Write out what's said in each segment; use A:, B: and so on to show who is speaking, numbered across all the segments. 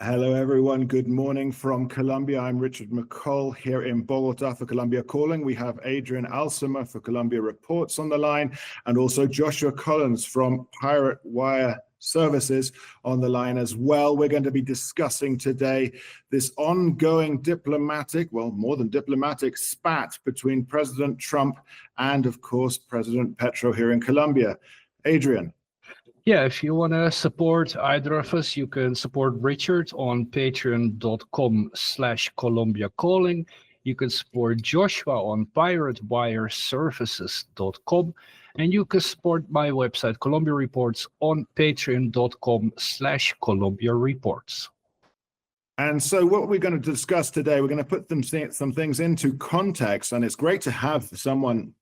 A: Hello, everyone. Good morning from Colombia. I'm Richard McCall here in Bogota for Colombia Calling. We have Adrian Alsima for Colombia Reports on the line, and also Joshua Collins from Pirate Wire Services on the line as well. We're going to be discussing today this ongoing diplomatic, well, more than diplomatic, spat between President Trump and, of course, President Petro here in Colombia. Adrian.
B: Yeah, if you want to support either of us, you can support Richard on patreon.com/Colombia Calling. You can support Joshua on piratewireservices.com. And you can support my website, Colombia Reports, on patreon.com/Colombia Reports.
A: And so what we're going to discuss today, we're going to put some things into context. And it's great to have someone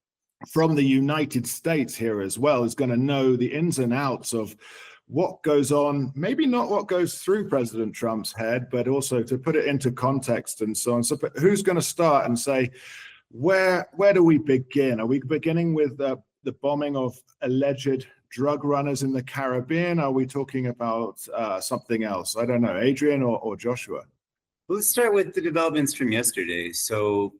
A: from the United States here as well, is going to know the ins and outs of what goes on, maybe not what goes through President Trump's head, but also to put it into context and so on. So who's going to start and say, where do we begin? Are we beginning with the bombing of alleged drug runners in the Caribbean? Are we talking about something else? I don't know. Adrian or Joshua?
C: Well, let's start with the developments from yesterday. So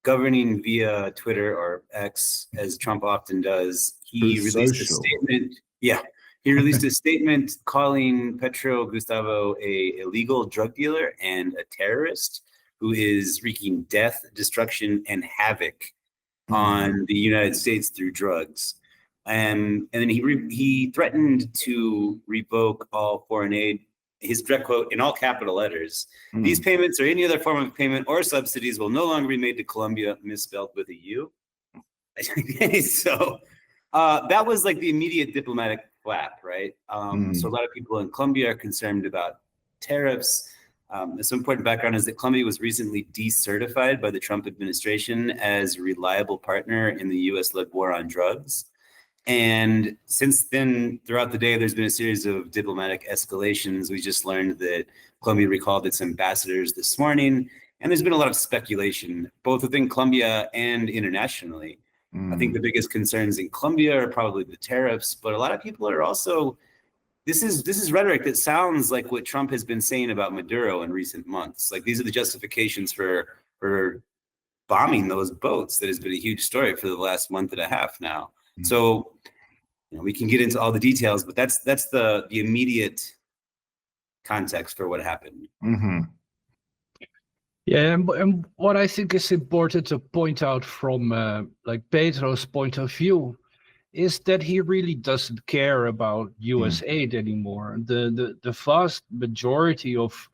C: governing via Twitter or X, as Trump often does, he released a statement. Yeah, he released a statement calling Gustavo a illegal drug dealer and a terrorist who is wreaking death, destruction, and havoc on the United States through drugs. And then he threatened to revoke all foreign aid. His direct quote, in all capital letters, "These payments or any other form of payment or subsidies will no longer be made to Colombia," misspelled with a U. So that was like the immediate diplomatic flap, right? So a lot of people in Colombia are concerned about tariffs. Some important background is that Colombia was recently decertified by the Trump administration as a reliable partner in the US-led war on drugs. And since then, throughout the day, there's been a series of diplomatic escalations. We just learned that Colombia recalled its ambassadors this morning, and there's been a lot of speculation, both within Colombia and internationally. I think the biggest concerns in Colombia are probably the tariffs, but a lot of people are also, this is rhetoric that sounds like what Trump has been saying about Maduro in recent months. Like, these are the justifications for bombing those boats. That has been a huge story for the last month and a half now. So, we can get into all the details, but that's the immediate context for what happened.
B: Yeah, and what I think is important to point out from like Petro's point of view is that he really doesn't care about U.S. aid anymore. The vast majority of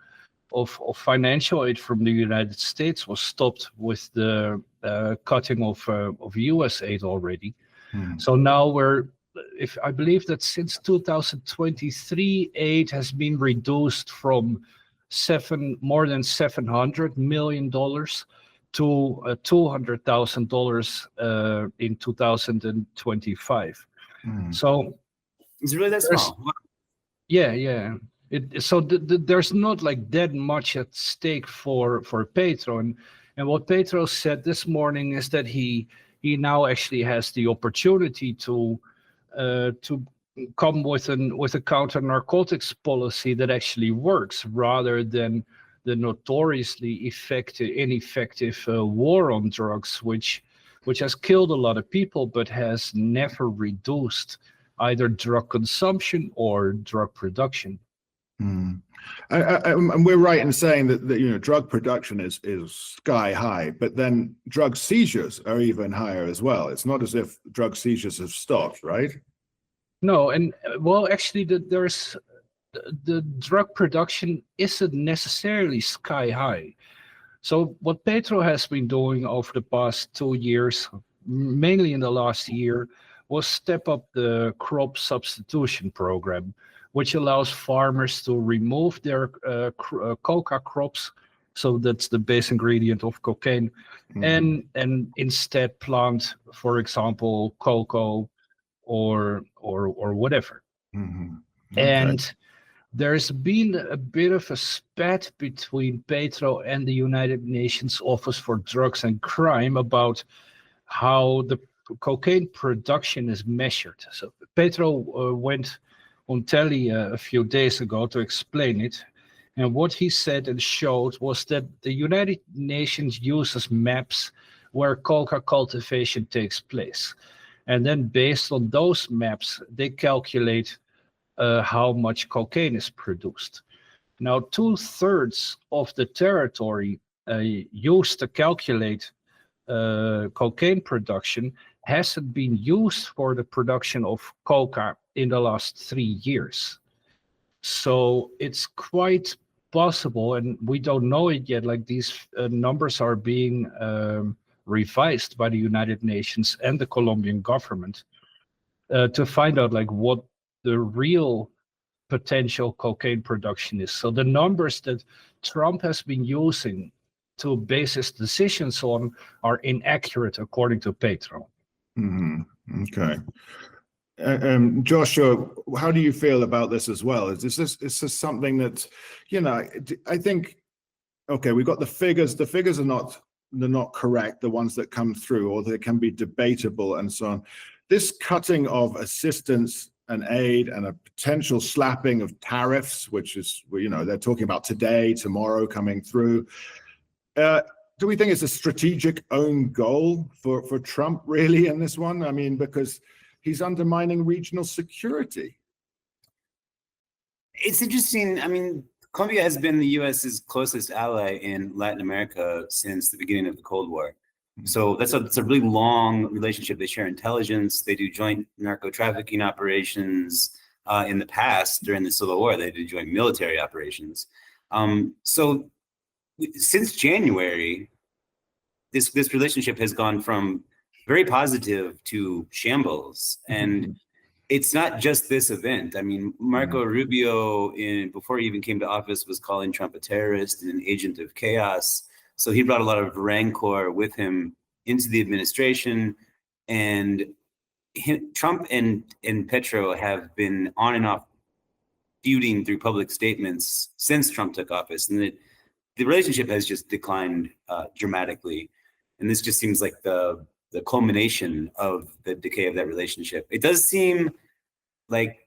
B: financial aid from the United States was stopped with the cutting of U.S. aid already. So now I believe that since 2023, aid has been reduced from more than $700 million to $200,000 in 2025. So
C: it's really that small.
B: Yeah. So there's not like that much at stake for Petro. And what Petro said this morning is that he now actually has the opportunity to come with a counter-narcotics policy that actually works, rather than the notoriously ineffective war on drugs, which has killed a lot of people but has never reduced either drug consumption or drug production.
A: And we're right in saying that drug production is sky high, but then drug seizures are even higher as well. It's not as if drug seizures have stopped, right?
B: No, and well, actually, the drug production isn't necessarily sky high. So what Petro has been doing over the past 2 years, mainly in the last year, was step up the crop substitution program, which allows farmers to remove their coca crops, so that's the base ingredient of cocaine, and instead plant, for example, cocoa or whatever. Okay. And there's been a bit of a spat between Petro and the United Nations Office for Drugs and Crime about how the cocaine production is measured. So Petro went on telly a few days ago to explain it, And what he said and showed was that the United Nations uses maps where coca cultivation takes place. And then based on those maps, they calculate how much cocaine is produced. Now, 2/3 of the territory used to calculate cocaine production hasn't been used for the production of coca in the last 3 years. So it's quite possible, and we don't know it yet, like these numbers are being revised by the United Nations and the Colombian government to find out like what the real potential cocaine production is. So the numbers that Trump has been using to base his decisions on are inaccurate, according to Petro.
A: Okay. Joshua, how do you feel about this as well? Is this something that, I think, okay, we've got the figures. The figures are they're not correct, the ones that come through, or they can be debatable and so on. This cutting of assistance and aid and a potential slapping of tariffs, which is, they're talking about today, tomorrow coming through. Do we think it's a strategic own goal for Trump really in this one? I mean, because he's undermining regional security.
C: It's interesting. I mean, Colombia has been the U.S.'s closest ally in Latin America since the beginning of the Cold War. So that's a really long relationship. They share intelligence. They do joint narco trafficking operations. In the past, during the Civil War, they did joint military operations. So since January, this relationship has gone from very positive to shambles. And it's not just this event. I mean, Marco Rubio, before he even came to office, was calling Trump a terrorist and an agent of chaos. So he brought a lot of rancor with him into the administration. And Trump and Petro have been on and off feuding through public statements since Trump took office. And the relationship has just declined dramatically. And this just seems like the culmination of the decay of that relationship. It does seem like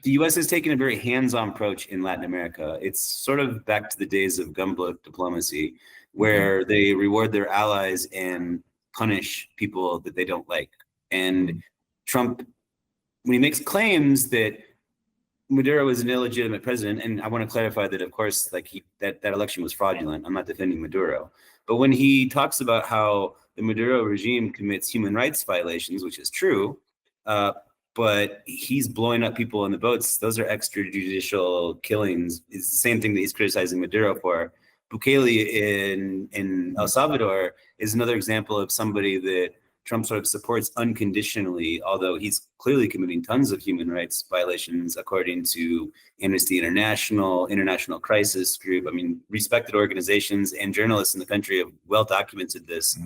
C: the U.S. has taken a very hands-on approach in Latin America. It's sort of back to the days of gunboat diplomacy, where they reward their allies and punish people that they don't like. And Trump, when he makes claims that Maduro is an illegitimate president, and I want to clarify that, of course, like that election was fraudulent. I'm not defending Maduro. But when he talks about how the Maduro regime commits human rights violations, which is true, but he's blowing up people in the boats, those are extrajudicial killings. It's the same thing that he's criticizing Maduro for. Bukele in El Salvador is another example of somebody that Trump sort of supports unconditionally, although he's clearly committing tons of human rights violations, according to Amnesty International, International Crisis Group. I mean, respected organizations and journalists in the country have well documented this.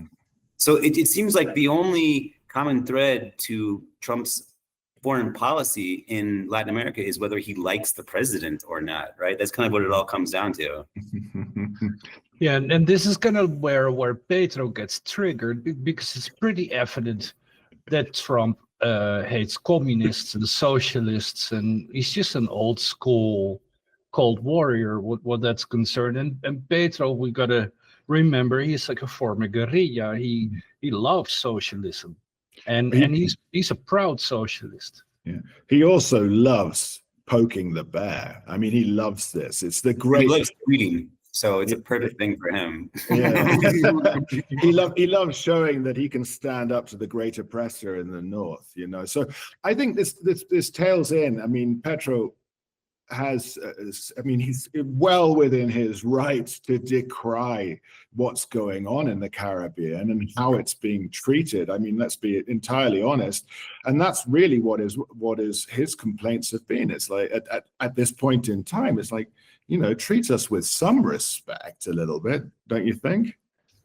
C: So it seems like the only common thread to Trump's foreign policy in Latin America is whether he likes the president or not, right? That's kind of what it all comes down to.
B: Yeah, and this is kind of where Petro gets triggered, because it's pretty evident that Trump hates communists and socialists, and he's just an old school Cold Warrior what that's concerned. And Petro, we gotta remember, he's like a former guerrilla. He loves socialism, and he's a proud socialist.
A: Yeah, he also loves poking the bear. I mean, he loves this. It's the great.
C: He loves tweeting. So it's a perfect thing for him.
A: Yeah. he loves showing that he can stand up to the great oppressor in the north, So I think this tails in. I mean, Petro has, he's well within his rights to decry what's going on in the Caribbean and how it's being treated. I mean, let's be entirely honest. And that's really what is his complaints have been. It's like at this point in time, it's like, treat us with some respect a little bit, don't you think?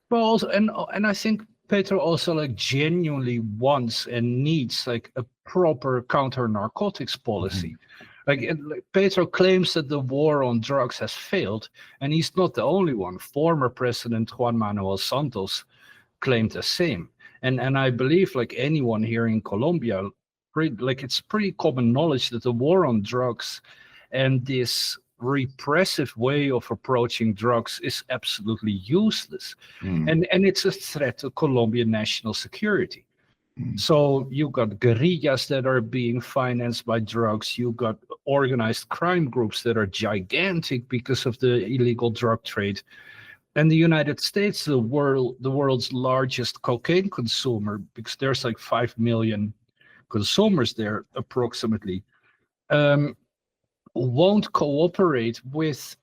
B: Well, also, and I think Petro also genuinely wants and needs a proper counter-narcotics policy. Petro claims that the war on drugs has failed, and he's not the only one. Former President Juan Manuel Santos claimed the same. And I believe anyone here in Colombia, it's pretty common knowledge that the war on drugs and this repressive way of approaching drugs is absolutely useless. And it's a threat to Colombian national security. So you got guerrillas that are being financed by drugs. You got organized crime groups that are gigantic because of the illegal drug trade. And the United States, the world's largest cocaine consumer, because there's like 5 million consumers there approximately, won't cooperate with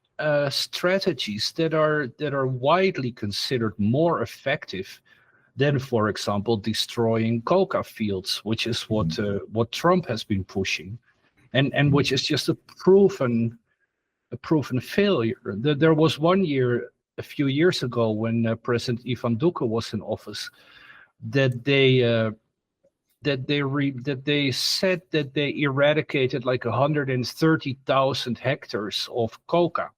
B: strategies that are widely considered more effective than, for example, destroying coca fields, which is what Trump has been pushing, and which is just a proven failure. There was one year, a few years ago, when President Ivan Duque was in office, that they said that they eradicated like 130,000 hectares of coca,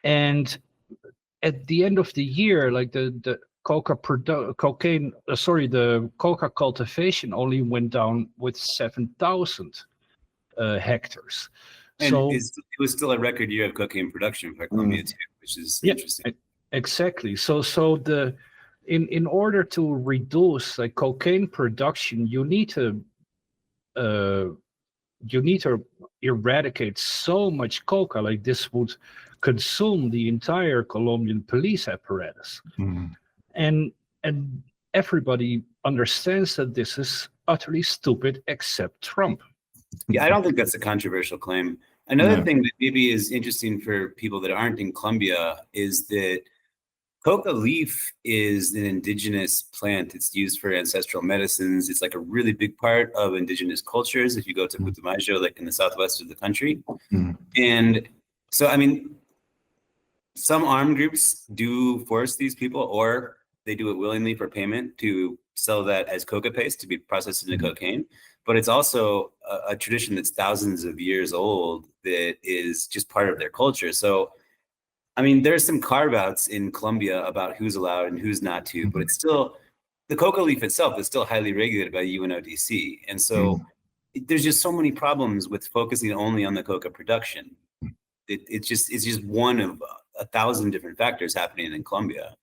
B: and at the end of the year, like the coca cultivation only went down with 7,000 hectares.
C: And
B: so
C: it was still a record year of cocaine production for Colombia too, which is interesting.
B: Exactly. So in order to reduce like cocaine production, you need to eradicate so much coca. Like this would consume the entire Colombian police apparatus. And everybody understands that this is utterly stupid except Trump.
C: Yeah, I don't think that's a controversial claim. Another thing that maybe is interesting for people that aren't in Colombia is that coca leaf is an indigenous plant. It's used for ancestral medicines. It's like a really big part of indigenous cultures. If you go to Putumayo, like in the southwest of the country. And so, I mean, some armed groups do force these people, or they do it willingly for payment to sell that as coca paste to be processed into cocaine. But it's also a tradition that's thousands of years old that is just part of their culture. So, I mean, there's some carve-outs in Colombia about who's allowed and who's not to, but it's still, the coca leaf itself is still highly regulated by UNODC. And so there's just so many problems with focusing only on the coca production. It's just one of 1,000 different factors happening in Colombia.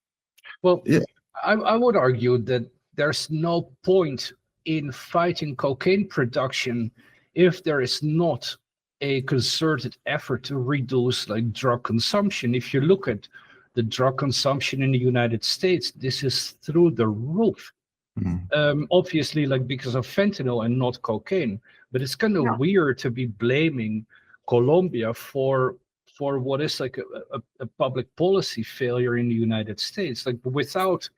B: Well, I would argue that there's no point in fighting cocaine production if there is not a concerted effort to reduce like drug consumption. If you look at the drug consumption in the United States, this is through the roof. Obviously, like because of fentanyl and not cocaine, but it's kind of weird to be blaming Colombia for what is like a public policy failure in the United States. Like without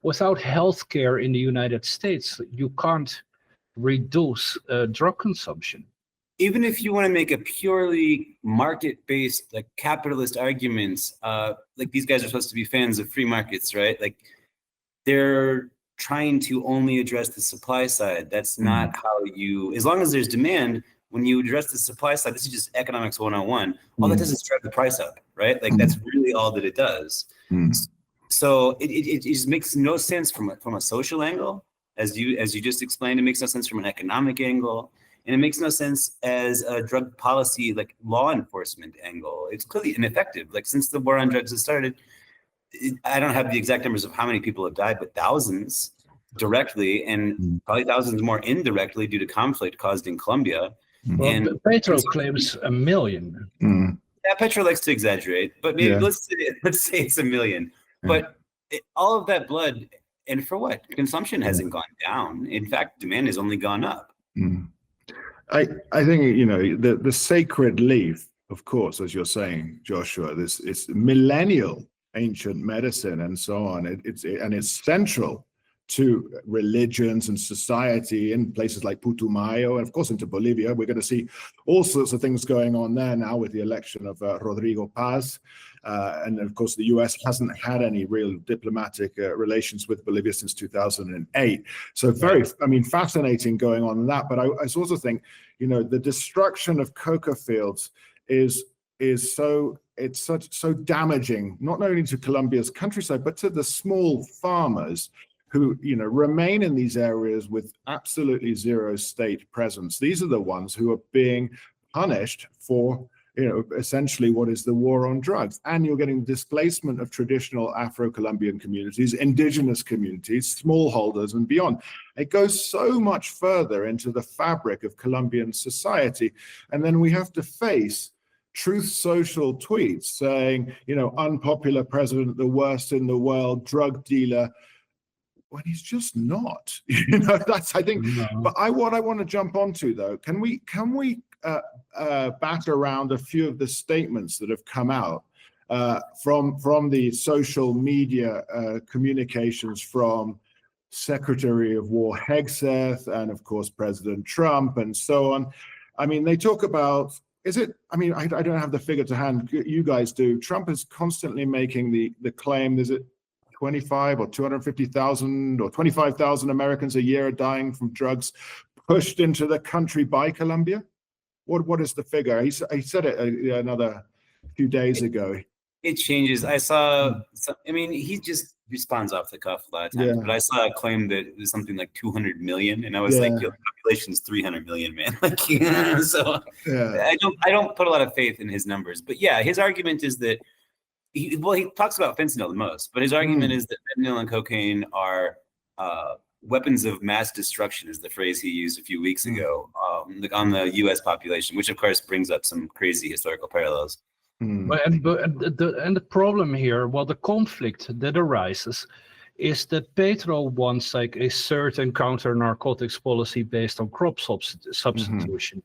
B: healthcare in the United States, you can't reduce drug consumption.
C: Even if you want to make a purely market-based, like capitalist arguments, like these guys are supposed to be fans of free markets, right? Like they're trying to only address the supply side. That's not how you, as long as there's demand, when you address the supply side, this is just economics 101. All that does is drive the price up, right? Like that's really all that it does. So it just makes no sense from a social angle, as you just explained. It makes no sense from an economic angle, and it makes no sense as a drug policy, like law enforcement angle. It's clearly ineffective. Like since the war on drugs has started, I don't have the exact numbers of how many people have died, but thousands directly, and probably thousands more indirectly due to conflict caused in Colombia.
B: Well, and Petro claims 1 million.
C: Yeah, Petro likes to exaggerate, but maybe let's say it's 1 million. But all of that blood, and for what? Consumption hasn't gone down. In fact, demand has only gone up.
A: I think, you know, the sacred leaf, of course, as you're saying, Joshua, it's millennial ancient medicine and so on. It's central to religions and society in places like Putumayo, and of course into Bolivia. We're going to see all sorts of things going on there now with the election of Rodrigo Paz. And of course, the US hasn't had any real diplomatic relations with Bolivia since 2008. So fascinating going on in that. But I also think, you know, the destruction of coca fields is so damaging, not only to Colombia's countryside, but to the small farmers who, you know, remain in these areas with absolutely zero state presence. These are the ones who are being punished for, essentially what is the war on drugs. And you're getting displacement of traditional Afro-Colombian communities, indigenous communities, smallholders and beyond. It goes so much further into the fabric of Colombian society. And then we have to face Truth Social tweets saying, unpopular president, the worst in the world, drug dealer, when he's just not. That's, I think.
B: No.
A: But what I want to jump onto, though, can we bat around a few of the statements that have come out from the social media communications from Secretary of War Hegseth and, of course, President Trump and so on. I mean, they talk about, I don't have the figure to hand, you guys do. Trump is constantly making the claim, is it 25 or 250,000 or 25,000 Americans a year are dying from drugs pushed into the country by Colombia? What is the figure? He said it another few days ago.
C: It changes. I saw, he just responds off the cuff a lot of times, but I saw a claim that it was something like 200 million. And I was like, your population's 300 million, man. So I don't put a lot of faith in his numbers, but his argument is that he talks about fentanyl the most, but his argument is that fentanyl and cocaine are weapons of mass destruction, is the phrase he used a few weeks ago, on the U.S. population, which of course brings up some crazy historical parallels.
B: And the problem here, the conflict that arises, is that Petro wants like a certain counter-narcotics policy based on crop substitution.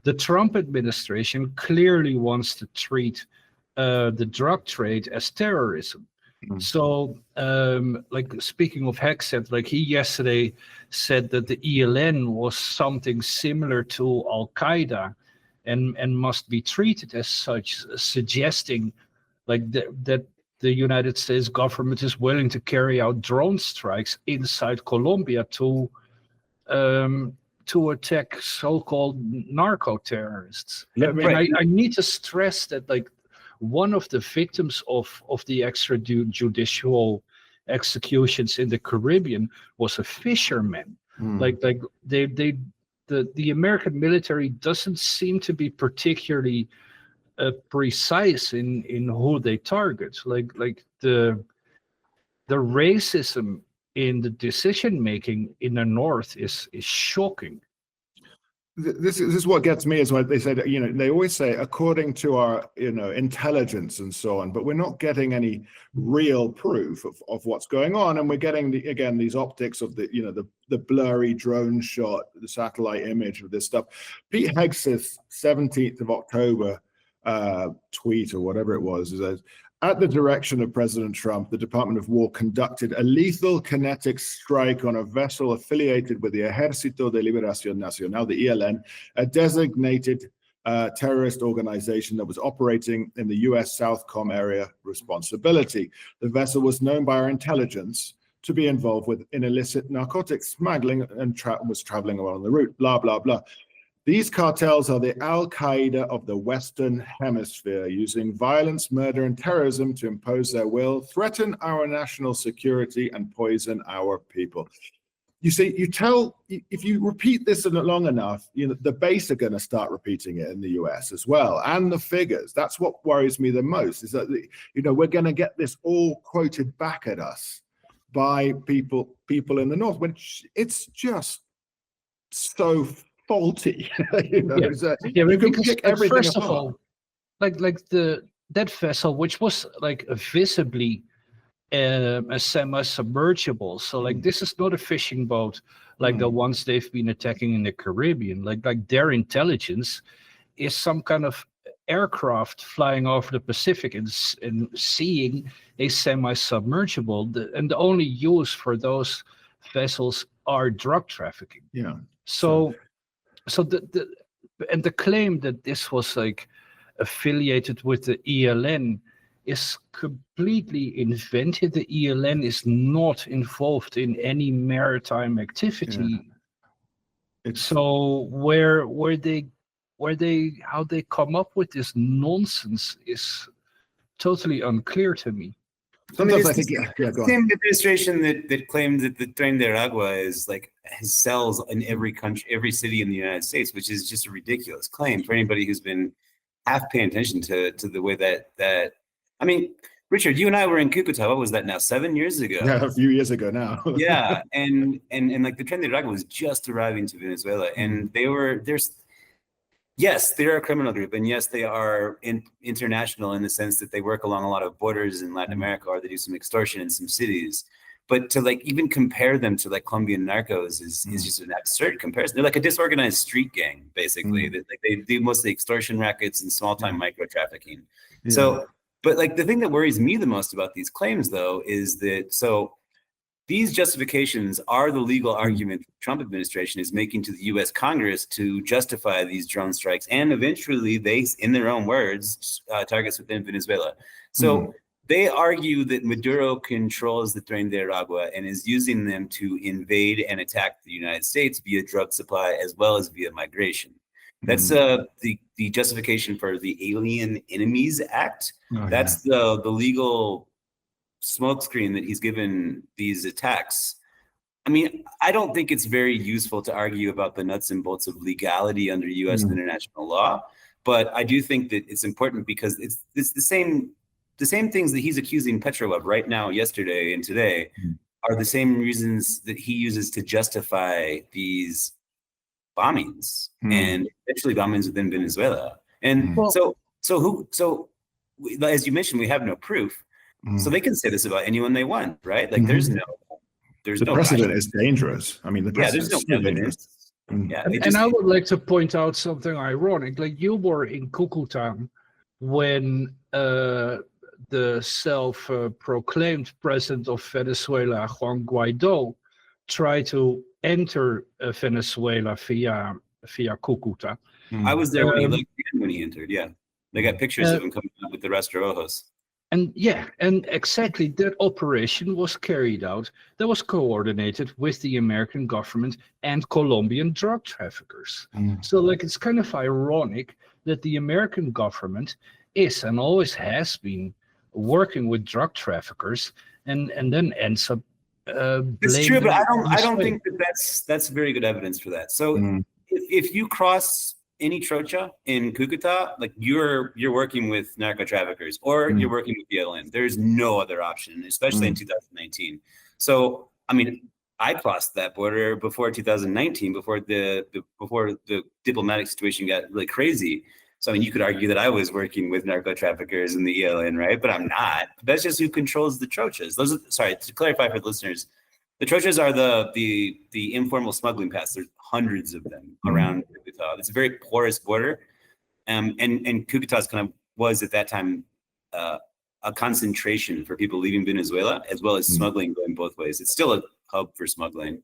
B: The Trump administration clearly wants to treat the drug trade as terrorism. So, speaking of Hegseth, he yesterday said that the ELN was something similar to Al Qaeda, and must be treated as such, suggesting that the United States government is willing to carry out drone strikes inside Colombia to attack so-called narco terrorists. I need to stress that one of the victims of the extrajudicial executions in the Caribbean was a fisherman. The American military doesn't seem to be particularly precise in who they target. The racism in the decision making in the North is shocking.
A: This is what gets me, is what they said, they always say according to our intelligence and so on, but we're not getting any real proof of what's going on, and we're getting these optics of the blurry drone shot, the satellite image of this stuff. Pete Hegseth's 17th of October tweet or whatever it was, is at the direction of President Trump, the Department of War conducted a lethal kinetic strike on a vessel affiliated with the Ejército de Liberación Nacional, the ELN, a designated terrorist organization that was operating in the U.S. Southcom area responsibility. The vessel was known by our intelligence to be involved in illicit narcotics smuggling and was traveling along the route, blah, blah, blah. These cartels are the Al-Qaeda of the Western Hemisphere, using violence, murder, and terrorism to impose their will, threaten our national security, and poison our people. You see, if you repeat this long enough, the base are going to start repeating it in the US as well, and the figures. That's what worries me the most, is that we're going to get this all quoted back at us by people in the North, which it's just so faulty.
B: Because first of all, that vessel, which was visibly a semi-submergible, so this is not a fishing boat the ones they've been attacking in the Caribbean. Their intelligence is some kind of aircraft flying over the Pacific and seeing a semi-submergible, and the only use for those vessels are drug trafficking. So the claim that this was affiliated with the ELN is completely invented. The ELN is not involved in any maritime activity. So how they come up with this nonsense is totally unclear to me.
A: Sometimes I think,
C: the same administration that claimed that the Tren de Aragua is has cells in every country, every city in the United States, which is just a ridiculous claim for anybody who's been half paying attention to the way that I mean, Richard, you and I were in Cucuta. What was that now? 7 years ago.
A: Yeah, a few years ago now.
C: Yeah, and like the Tren de Aragua was just arriving to Venezuela, and yes, they're a criminal group, and yes, they are international in the sense that they work along a lot of borders in Latin America, or they do some extortion in some cities. But to like even compare them to like Colombian narcos is just an absurd comparison. They're like a disorganized street gang, basically. They do mostly extortion rackets and small time micro trafficking. Yeah. So, but like the thing that worries me the most about these claims, though, is that these justifications are the legal argument the Trump administration is making to the U.S. Congress to justify these drone strikes, and eventually they, in their own words, targets within Venezuela. So they argue that Maduro controls the Tren de Aragua and is using them to invade and attack the United States via drug supply as well as via migration. That's the justification for the Alien Enemies Act. That's the legal smokescreen that he's given these attacks. I mean, I don't think it's very useful to argue about the nuts and bolts of legality under U.S. and international law, but I do think that it's important because it's the same things that he's accusing Petro of right now, yesterday and today, are the same reasons that he uses to justify these bombings and eventually bombings within Venezuela. And so as you mentioned, we have no proof. So they can say this about anyone they want, right? Like there's no
A: precedent is dangerous. I mean,
C: there's no evidence. Yeah,
B: and I would like to point out something ironic. Like you were in Cucuta when the self-proclaimed president of Venezuela, Juan Guaido, tried to enter Venezuela via Cucuta.
C: I was there when he entered. Yeah, they got pictures of him coming out with the Rastrojos.
B: And exactly that operation was carried out. That was coordinated with the American government and Colombian drug traffickers. So like it's kind of ironic that the American government is and always has been working with drug traffickers and then ends up
C: it's true, but I don't think that's very good evidence for that. So if you cross any trocha in Cucuta, like you're working with narco traffickers or you're working with BLM. There's no other option, especially in 2019. So I mean, I crossed that border before 2019, before the diplomatic situation got really crazy. So I mean, you could argue that I was working with narco traffickers in the ELN, right? But I'm not. That's just who controls the trochas. Sorry, to clarify for the listeners, the trochas are the informal smuggling paths. There's hundreds of them around Cucuta. It's a very porous border, and Cucuta was at that time a concentration for people leaving Venezuela, as well as smuggling going both ways. It's still a hub for smuggling.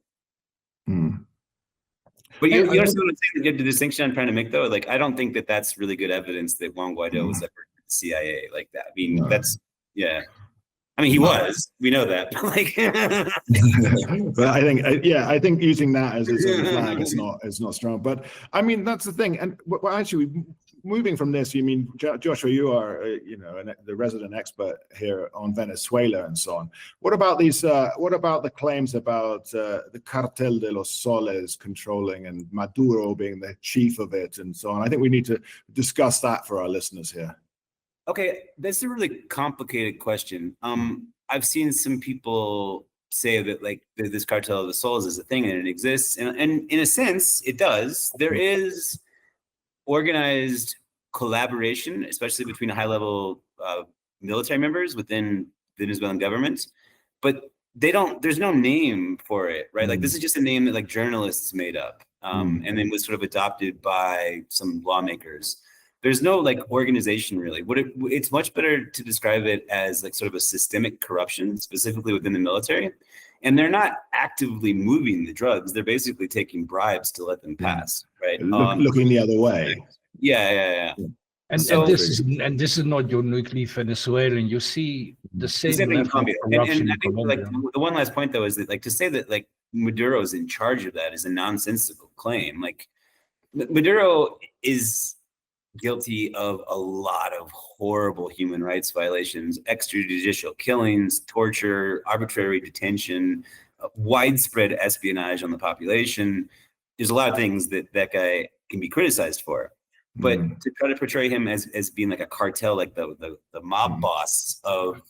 C: But you understand what I'm saying? You have the distinction I'm trying to make, though. Like, I don't think that that's really good evidence that Juan Guaido was ever in the CIA like that. I mean, yeah. I mean, he was. We know that.
A: But I think using that as its own flag is not strong. But I mean, that's the thing. And well, actually, moving from this, you mean, Joshua, you are the resident expert here on Venezuela and so on. What about these? What about the claims about the Cartel de los Soles controlling and Maduro being the chief of it and so on? I think we need to discuss that for our listeners here.
C: Okay, that's a really complicated question. I've seen some people say that like this cartel of the souls is a thing and it exists, and in a sense, it does. There is organized collaboration, especially between high-level military members within the Venezuelan government, but there's no name for it, right? Like this is just a name that like journalists made up, and then was sort of adopted by some lawmakers. There's no like organization really. It's much better to describe it as like sort of a systemic corruption, specifically within the military. And they're not actively moving the drugs. They're basically taking bribes to let them pass, right?
A: Looking the other way.
C: Yeah.
B: And this is not uniquely Venezuelan. You see the same level of corruption
C: and I
B: in
C: think
B: Colombia.
C: like the one last point though is that like to say that like Maduro is in charge of that is a nonsensical claim. Like Maduro is guilty of a lot of horrible human rights violations, extrajudicial killings, torture, arbitrary detention, widespread espionage on the population. There's a lot of things that guy can be criticized for. But to try to portray him as being like a cartel, like the mob boss of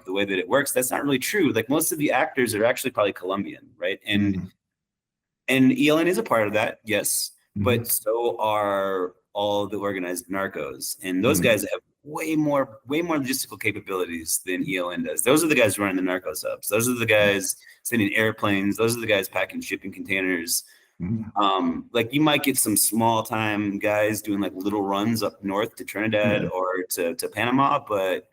C: the way that it works, that's not really true. Like most of the actors are actually probably Colombian, right? And ELN is a part of that, yes, but so are all the organized narcos, and those guys have way more logistical capabilities than ELN does. Those are the guys running the narco subs. Those are the guys sending airplanes. Those are the guys packing shipping containers. Like you might get some small time guys doing like little runs up north to Trinidad or to Panama, but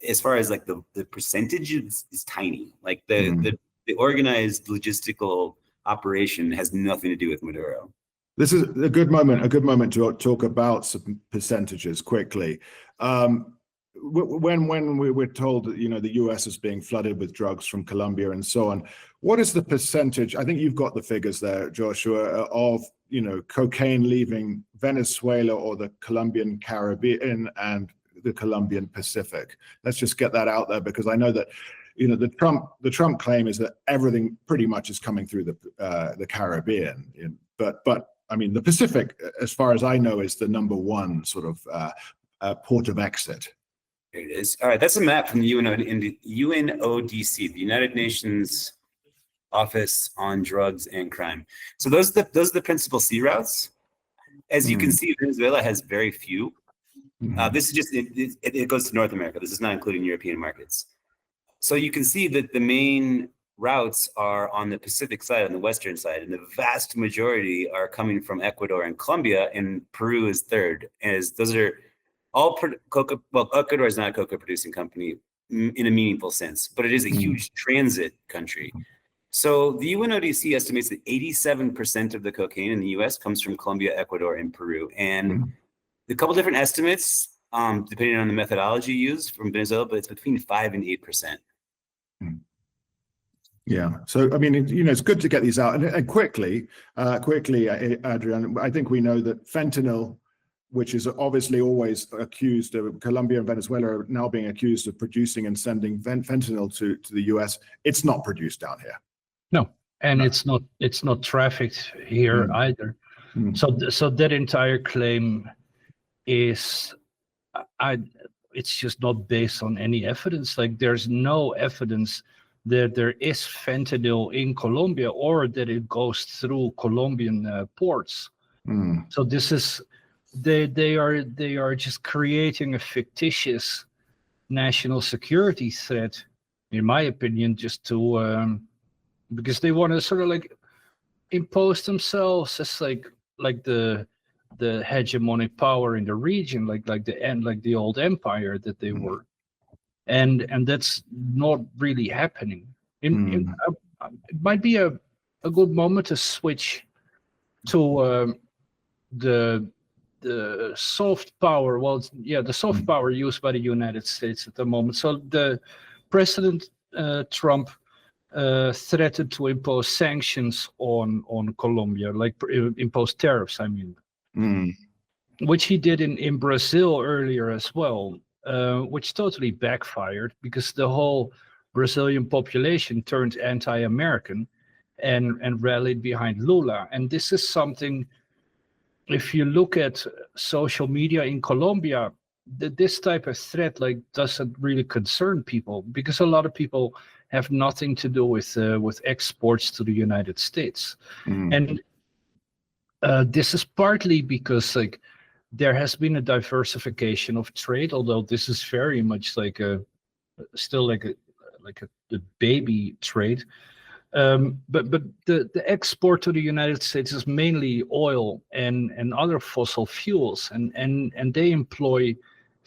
C: as far as like the percentage is tiny. Like the organized logistical operation has nothing to do with Maduro.
A: This is a good moment to talk about some percentages quickly. When we were told that, the US is being flooded with drugs from Colombia and so on, what is the percentage? I think you've got the figures there, Joshua, of, cocaine leaving Venezuela or the Colombian Caribbean and the Colombian Pacific. Let's just get that out there, because I know that, the Trump claim is that everything pretty much is coming through the Caribbean. But I mean, the Pacific, as far as I know, is the number one sort of port of exit.
C: There it is. All right, that's a map from the UNODC, the United Nations Office on Drugs and Crime. So those are the principal sea routes. As you can see, Venezuela has very few. This is just it goes to North America. This is not including European markets. So you can see that the main routes are on the Pacific side, on the western side, and the vast majority are coming from Ecuador and Colombia, and Peru is third. As those are all coca. Well, Ecuador is not a coca producing company in a meaningful sense, but it is a huge transit country. So the UNODC estimates that 87% of the cocaine in the U.S. comes from Colombia, Ecuador, and Peru. And a couple different estimates, depending on the methodology used from Venezuela, but it's between 5 and 8%.
A: Yeah. So, I mean, it's good to get these out. And quickly, Adrian, I think we know that fentanyl, which is obviously always accused of, Colombia and Venezuela are now being accused of producing and sending fentanyl to the US. It's not produced down here.
B: No, and it's not trafficked here either. So that entire claim is, it's just not based on any evidence. Like there's no evidence that there is fentanyl in Colombia or that it goes through Colombian ports. So this is, they are just creating a fictitious national security threat, in my opinion, just to because they want to sort of like impose themselves as like the hegemonic power in the region, like the old empire that they were, and that's not really happening. It might be a good moment to switch to the soft power. Well, yeah, the soft power used by the United States at the moment. So the President Trump threatened to impose sanctions on Colombia, like impose tariffs, I mean, which he did in Brazil earlier as well, which totally backfired because the whole Brazilian population turned anti-American and rallied behind Lula. And this is something, if you look at social media in Colombia, this type of threat like doesn't really concern people, because a lot of people have nothing to do with exports to the United States. And this is partly because like there has been a diversification of trade, although this is very much like still like a baby trade. But the export to the United States is mainly oil and other fossil fuels, and they employ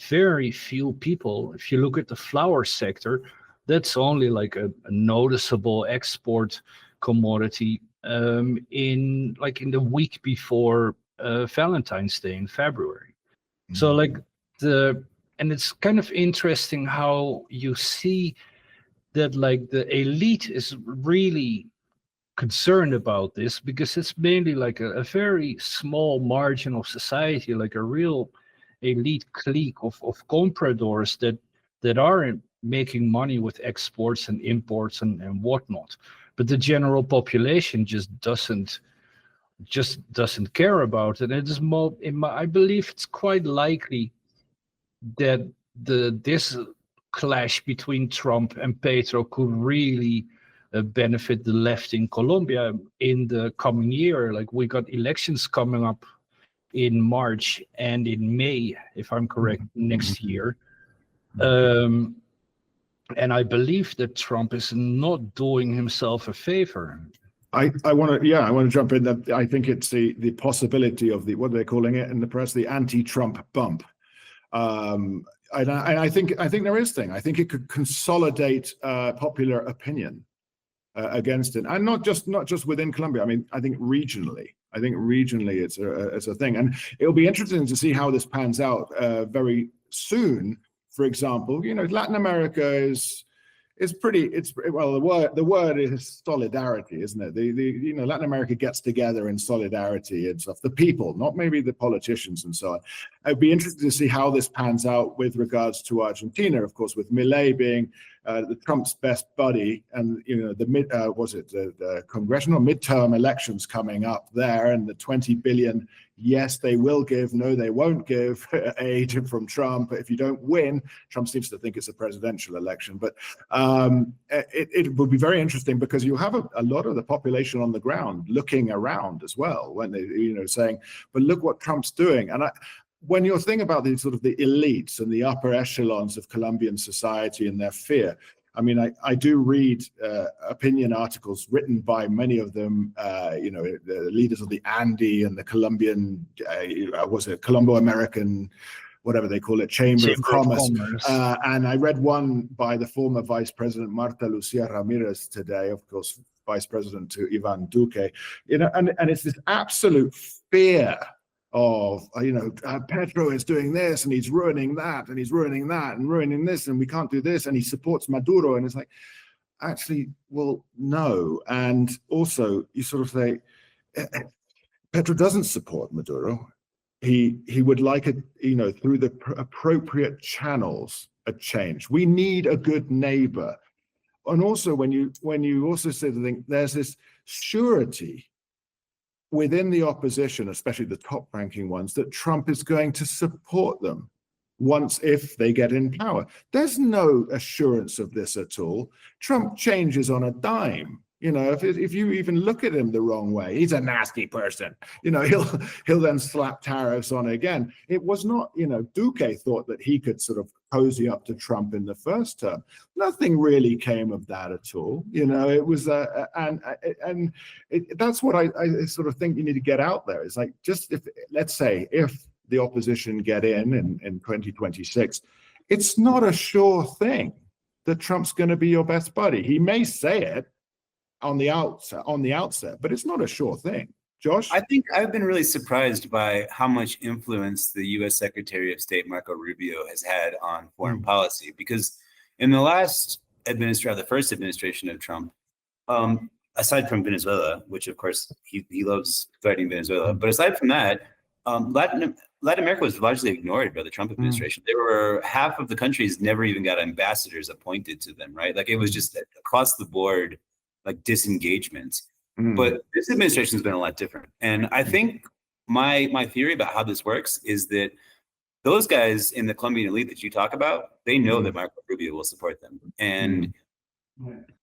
B: very few people. If you look at the flower sector, that's only like a noticeable export commodity in the week before Valentine's Day in February. So like and it's kind of interesting how you see that like the elite is really concerned about this, because it's mainly like a very small margin of society, like a real elite clique of compradors that are making money with exports and imports and whatnot. But the general population just doesn't just doesn't care about it. It is more, I believe it's quite likely that this clash between Trump and Petro could really benefit the left in Colombia in the coming year. Like, we got elections coming up in March and in May, if I'm correct, next year. And I believe that Trump is not doing himself a favor.
A: I want to jump in. That I think it's the possibility of what they're calling it in the press, the anti-Trump bump. And I think there is thing. I think it could consolidate popular opinion against it, and not just within Colombia. I mean, I think regionally. It's a thing, and it'll be interesting to see how this pans out very soon. For example, Latin America is pretty. The word is solidarity, isn't it? Latin America gets together in solidarity and stuff. The people, not maybe the politicians and so on. It'd be interesting to see how this pans out with regards to Argentina, of course, with Milei being the Trump's best buddy, and the congressional midterm elections coming up there, and the 20 billion. Yes, they will give. No, they won't give aid from Trump. If you don't win, Trump seems to think it's a presidential election. But it would be very interesting because you have a lot of the population on the ground looking around as well when they, saying, but look what Trump's doing. And when you're thinking about the sort of the elites and the upper echelons of Colombian society and their fear, I mean, I do read opinion articles written by many of them, the leaders of the Andy and the Colombian, Colombo-American, whatever they call it, Chamber of Commerce. And I read one by the former Vice President Marta Lucia Ramirez today, of course, Vice President to Ivan Duque, and it's this absolute fear of, Petro is doing this and he's ruining that and he's ruining that and ruining this and we can't do this, and he supports Maduro. And it's like, actually, well, no. And also you sort of say, Petro doesn't support Maduro. He would like it, through the appropriate channels, a change. We need a good neighbor. And also when you also say the thing, there's this surety within the opposition, especially the top-ranking ones, that Trump is going to support them if they get in power. There's no assurance of this at all. Trump changes on a dime. If you even look at him the wrong way, he's a nasty person. He'll then slap tariffs on again. It was not, Duque thought that he could sort of cozy up to Trump in the first term. Nothing really came of that at all. It was that's what I sort of think you need to get out there. It's like, just let's say if the opposition get in 2026, it's not a sure thing that Trump's going to be your best buddy. He may say it on the outset, but it's not a sure thing. Josh?
C: I think I've been really surprised by how much influence the U.S. Secretary of State Marco Rubio has had on foreign policy, because in the the first administration of Trump, aside from Venezuela, which of course he loves fighting Venezuela, but aside from that, Latin America was largely ignored by the Trump administration. There were half of the countries never even got ambassadors appointed to them, right? Like, it was just across the board, like, disengagement. But this administration has been a lot different. And I think my theory about how this works is that those guys in the Colombian elite that you talk about, they know that Marco Rubio will support them. And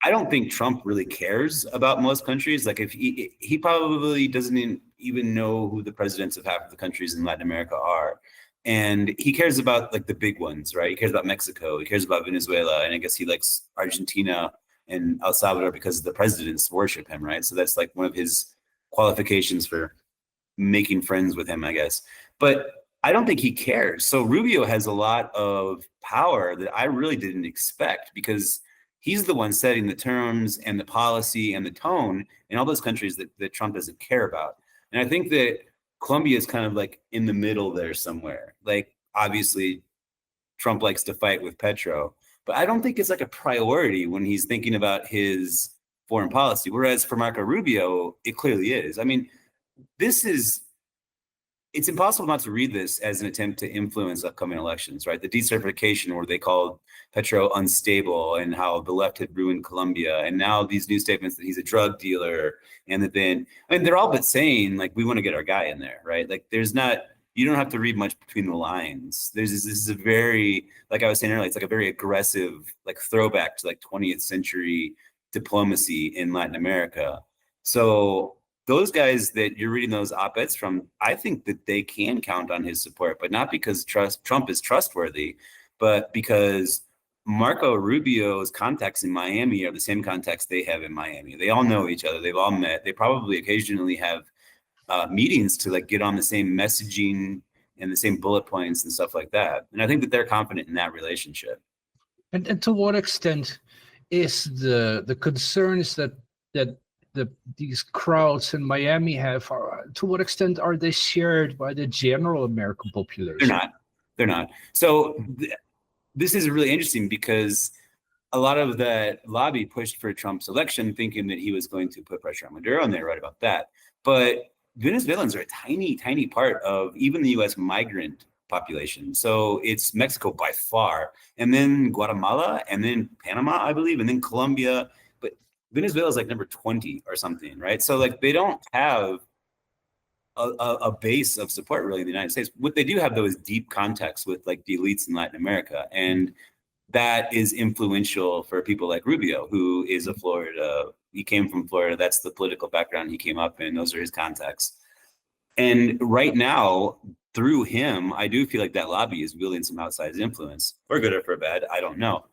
C: I don't think Trump really cares about most countries. Like, if he probably doesn't even know who the presidents of half of the countries in Latin America are. And he cares about, like, the big ones, right? He cares about Mexico. He cares about Venezuela. And I guess he likes Argentina and El Salvador because the presidents worship him, right? So that's like one of his qualifications for making friends with him, I guess. But I don't think he cares. So Rubio has a lot of power that I really didn't expect, because he's the one setting the terms and the policy and the tone in all those countries that Trump doesn't care about. And I think that Colombia is kind of like in the middle there somewhere. Like, obviously, Trump likes to fight with Petro, but I don't think it's like a priority when he's thinking about his foreign policy. Whereas for Marco Rubio, it clearly is. I mean, this is it's impossible not to read this as an attempt to influence upcoming elections, right? The decertification, where they called Petro unstable and how the left had ruined Colombia, and now these new statements that he's a drug dealer, and that then, I mean, they're all but saying like, we want to get our guy in there, right? Like, there's not, you don't have to read much between the lines. This is a very, like I was saying earlier, it's like a very aggressive, like throwback to like 20th century diplomacy in Latin America. So those guys that you're reading those op-eds from, I think that they can count on his support, but not because Trump is trustworthy, but because Marco Rubio's contacts in Miami are the same contacts they have in Miami. They all know each other. They've all met. They probably occasionally have meetings to like get on the same messaging and the same bullet points and stuff like that. And I think that they're confident in that relationship.
B: And to what extent is the concerns that these crowds in Miami have, to what extent are they shared by the general American population?
C: They're not. So this is really interesting because a lot of that lobby pushed for Trump's election, thinking that he was going to put pressure on Maduro, and they're right about that. But Venezuelans are a tiny, tiny part of even the U.S. migrant population. So it's Mexico by far, and then Guatemala, and then Panama, I believe, and then Colombia. But Venezuela is like number 20 or something, right? So like they don't have a base of support really in the United States. What they do have though is deep contacts with like the elites in Latin America, and that is influential for people like Rubio, who is a Florida. He came from Florida. That's the political background he came up in. Those are his contacts. And right now, through him, I do feel like that lobby is wielding some outsized influence, for good or for bad. I don't know.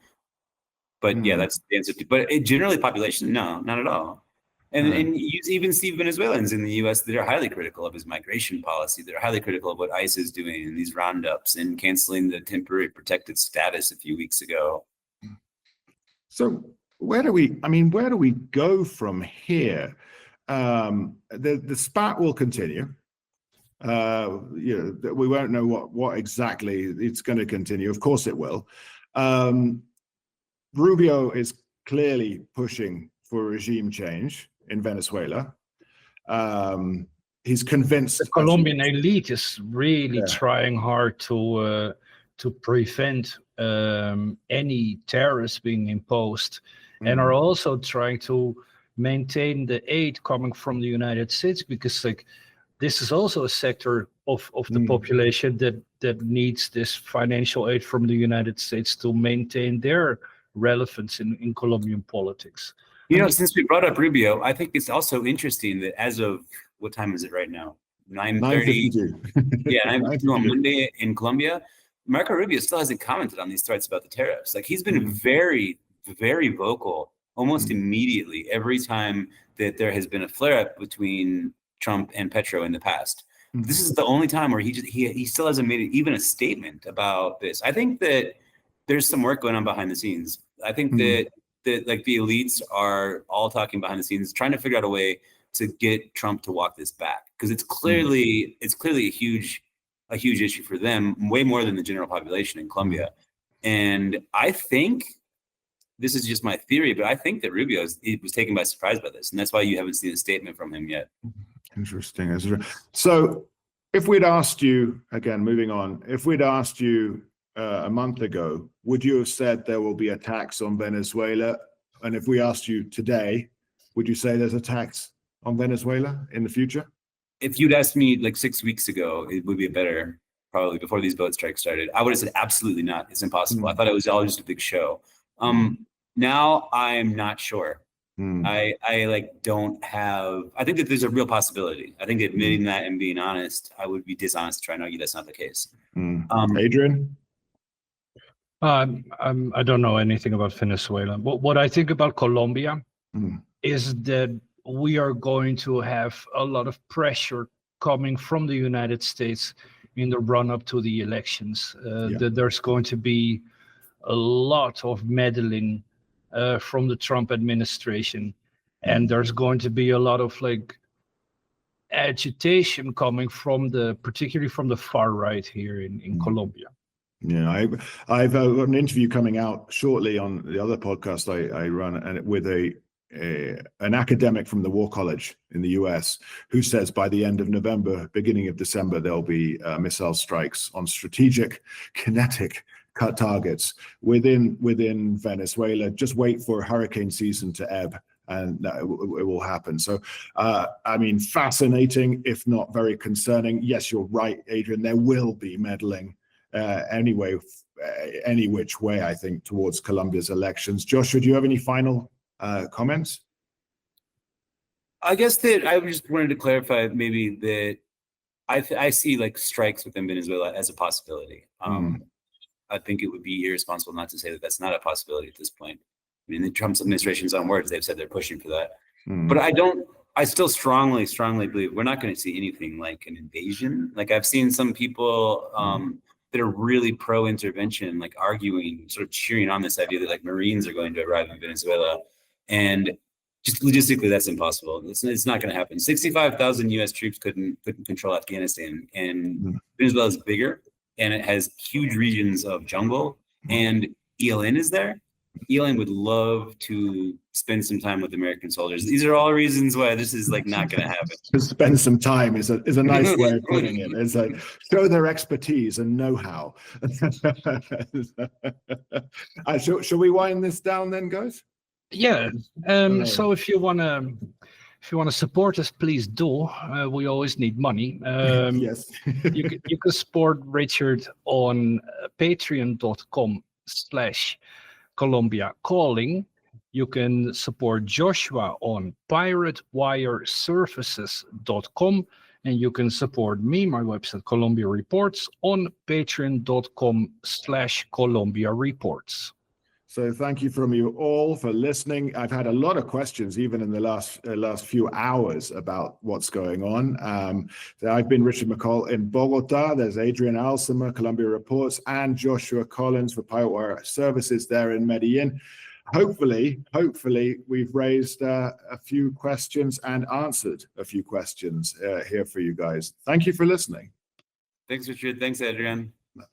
C: But yeah, that's the answer. But generally, population, no, not at all. And you even see Venezuelans in the U.S. that are highly critical of his migration policy, that are highly critical of what ICE is doing in these roundups and canceling the temporary protected status a few weeks ago.
A: So where do we go from here? The spat will continue. We won't know what exactly it's going to continue. Of course it will. Rubio is clearly pushing for regime change in Venezuela. He's convinced
B: the Colombian elite is really trying hard to prevent any tariffs being imposed, and are also trying to maintain the aid coming from the United States, because like this is also a sector of the population that needs this financial aid from the United States to maintain their relevance in Colombian politics.
C: Since we brought up Rubio, I think it's also interesting that as of, what time is it right now? 9:30. Yeah, 9:52 on Monday in Colombia. Marco Rubio still hasn't commented on these threats about the tariffs. Like he's been very, very vocal almost immediately every time that there has been a flare-up between Trump and Petro in the past. This is the only time where he still hasn't made even a statement about this. I think that there's some work going on behind the scenes. I think that like the elites are all talking behind the scenes, trying to figure out a way to get Trump to walk this back, because it's clearly a huge issue for them, way more than the general population in Colombia. And I think, this is just my theory, but I think that Rubio was taken by surprise by this, and that's why you haven't seen a statement from him yet.
A: Interesting. So if we'd asked you, again, moving on, if we'd asked you a month ago, would you have said there will be a tax on Venezuela? And if we asked you today, would you say there's a tax on Venezuela in the future?
C: If you'd asked me like 6 weeks ago, it would be better, probably before these boat strikes started, I would have said absolutely not. It's impossible. I thought it was all just a big show. Now I'm not sure. I don't have, I think that there's a real possibility. I think admitting that and being honest, I would be dishonest to try and argue that's not the case.
A: Adrian?
B: I don't know anything about Venezuela. What I think about Colombia is that we are going to have a lot of pressure coming from the United States in the run-up to the elections. That there's going to be a lot of meddling from the Trump administration, and there's going to be a lot of like agitation coming from particularly from the far right here in Colombia.
A: Yeah, I've got an interview coming out shortly on the other podcast I run, and with a an academic from the War College in the US who says by the end of November, beginning of December, there'll be missile strikes on strategic kinetic targets within Venezuela. Just wait for hurricane season to ebb, and it will happen. So, I mean, fascinating, if not very concerning. Yes, you're right, Adrian. There will be meddling anyway, any which way, I think, towards Colombia's elections. Joshua, do you have any final comments?
C: I guess that I just wanted to clarify maybe that I see like strikes within Venezuela as a possibility. I think it would be irresponsible not to say that that's not a possibility at this point. I mean, the Trump administration's own words, they've said they're pushing for that. But I still strongly believe we're not going to see anything like an invasion. Like I've seen some people that are really pro-intervention, like arguing, sort of cheering on this idea that like Marines are going to arrive in Venezuela. And just logistically, that's impossible. It's not going to happen. 65,000 U.S. troops couldn't control Afghanistan, and Venezuela is bigger, and it has huge regions of jungle, and ELN is there. ELN would love to spend some time with American soldiers. These are all reasons why this is like not going to happen.
A: To spend some time is a nice way of putting it. It's like show their expertise and know-how. Shall we wind this down then, guys?
B: Yeah. So if you wanna support us, please do. We always need money.
A: Yes.
B: you can support Richard on patreon.com/Colombia Calling. You can support Joshua on piratewireservices.com, and you can support me, my website Colombia Reports, on patreon.com/Colombia Reports.
A: So thank you from you all for listening. I've had a lot of questions, even in the last few hours, about what's going on. So I've been Richard McCall in Bogota. There's Adrian Alsima, Colombia Reports, and Joshua Collins for Pirate Wire Services there in Medellin. Hopefully, we've raised a few questions and answered a few questions here for you guys. Thank you for listening.
C: Thanks, Richard. Thanks, Adrian.
A: Bye.